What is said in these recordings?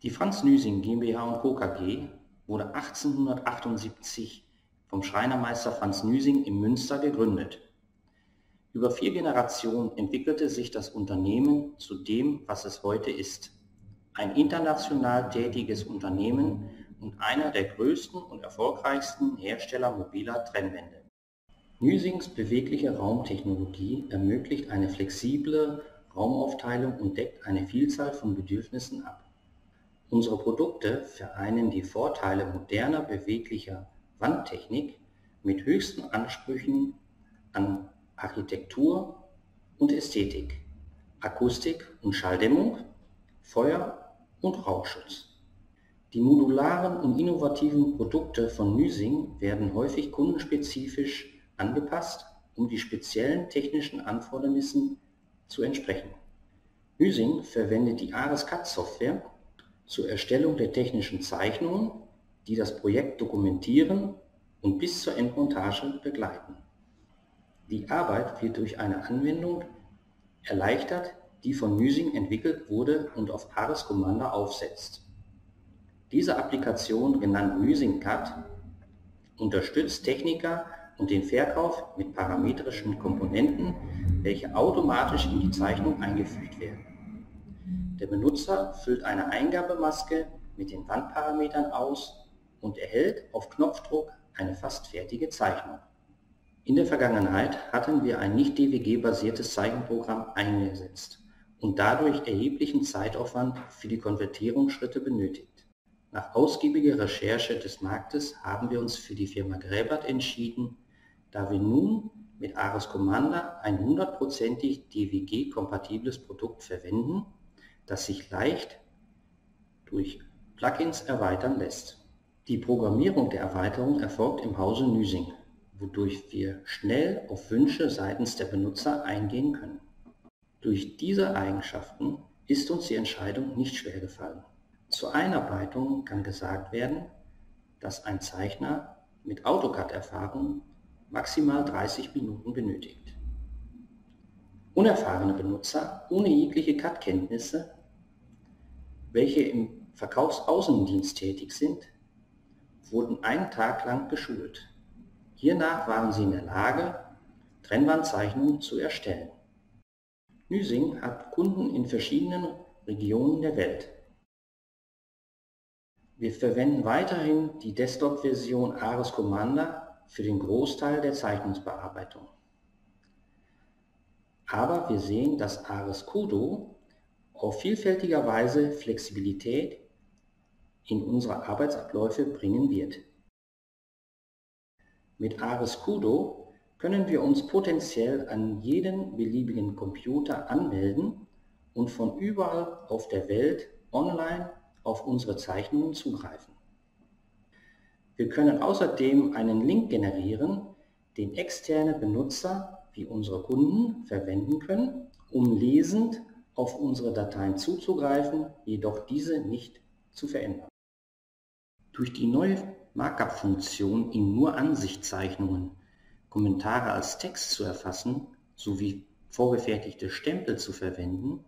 Die Franz Nüsing GmbH & Co. KG wurde 1878 vom Schreinermeister Franz Nüsing in Münster gegründet. Über 4 Generationen entwickelte sich das Unternehmen zu dem, was es heute ist: ein international tätiges Unternehmen und einer der größten und erfolgreichsten Hersteller mobiler Trennwände. Nüsings bewegliche Raumtechnologie ermöglicht eine flexible Raumaufteilung und deckt eine Vielzahl von Bedürfnissen ab. Unsere Produkte vereinen die Vorteile moderner beweglicher Wandtechnik mit höchsten Ansprüchen an Architektur und Ästhetik, Akustik und Schalldämmung, Feuer- und Rauchschutz. Die modularen und innovativen Produkte von Nüsing werden häufig kundenspezifisch angepasst, um die speziellen technischen Anfordernissen zu entsprechen. Nüsing verwendet die ARIS-CAD-Software zur Erstellung der technischen Zeichnungen, die das Projekt dokumentieren und bis zur Endmontage begleiten. Die Arbeit wird durch eine Anwendung erleichtert, die von Nüsing entwickelt wurde und auf ARIS Commander aufsetzt. Diese Applikation, genannt Nüsing CAD, unterstützt Techniker und den Verkauf mit parametrischen Komponenten, welche automatisch in die Zeichnung eingefügt werden. Der Benutzer füllt eine Eingabemaske mit den Wandparametern aus und erhält auf Knopfdruck eine fast fertige Zeichnung. In der Vergangenheit hatten wir ein nicht DWG-basiertes Zeichenprogramm eingesetzt und dadurch erheblichen Zeitaufwand für die Konvertierungsschritte benötigt. Nach ausgiebiger Recherche des Marktes haben wir uns für die Firma Gräbert entschieden, da wir nun mit ARIS Commander ein 100%ig DWG-kompatibles Produkt verwenden, das sich leicht durch Plugins erweitern lässt. Die Programmierung der Erweiterung erfolgt im Hause Nüsing, wodurch wir schnell auf Wünsche seitens der Benutzer eingehen können. Durch diese Eigenschaften ist uns die Entscheidung nicht schwer gefallen. Zur Einarbeitung kann gesagt werden, dass ein Zeichner mit AutoCAD-Erfahrung maximal 30 Minuten benötigt. Unerfahrene Benutzer ohne jegliche CAD-Kenntnisse, welche im Verkaufsaußendienst tätig sind, wurden einen Tag lang geschult. Hiernach waren sie in der Lage, Trennwandzeichnungen zu erstellen. Nüsing hat Kunden in verschiedenen Regionen der Welt. Wir verwenden weiterhin die Desktop-Version ARIS Commander für den Großteil der Zeichnungsbearbeitung. Aber wir sehen, dass ARIS Kudo auf vielfältiger Weise Flexibilität in unsere Arbeitsabläufe bringen wird. Mit ARIS Kudo können wir uns potenziell an jeden beliebigen Computer anmelden und von überall auf der Welt online auf unsere Zeichnungen zugreifen. Wir können außerdem einen Link generieren, den externe Benutzer wie unsere Kunden verwenden können, um lesend auf unsere Dateien zuzugreifen, jedoch diese nicht zu verändern. Durch die neue Markup-Funktion in Nur-Ansicht-Zeichnungen Kommentare als Text zu erfassen sowie vorgefertigte Stempel zu verwenden,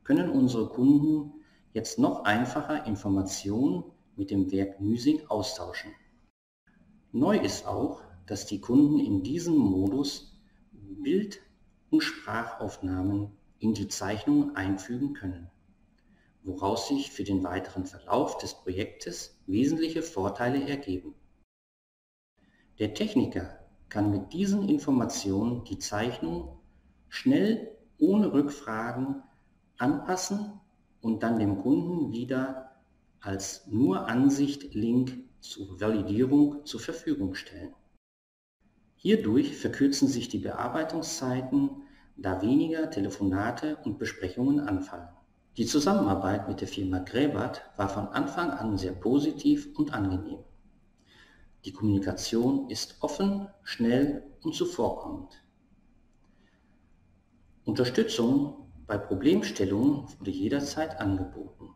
können unsere Kunden jetzt noch einfacher Informationen mit dem Werk Nüsing austauschen. Neu ist auch, dass die Kunden in diesem Modus Bild- und Sprachaufnahmen in die Zeichnungen einfügen können, woraus sich für den weiteren Verlauf des Projektes wesentliche Vorteile ergeben. Der Techniker kann mit diesen Informationen die Zeichnung schnell ohne Rückfragen anpassen und dann dem Kunden wieder als Nur-Ansicht-Link zur Validierung zur Verfügung stellen. Hierdurch verkürzen sich die Bearbeitungszeiten, da weniger Telefonate und Besprechungen anfallen. Die Zusammenarbeit mit der Firma Gräbert war von Anfang an sehr positiv und angenehm. Die Kommunikation ist offen, schnell und zuvorkommend. Unterstützung bei Problemstellungen wurde jederzeit angeboten.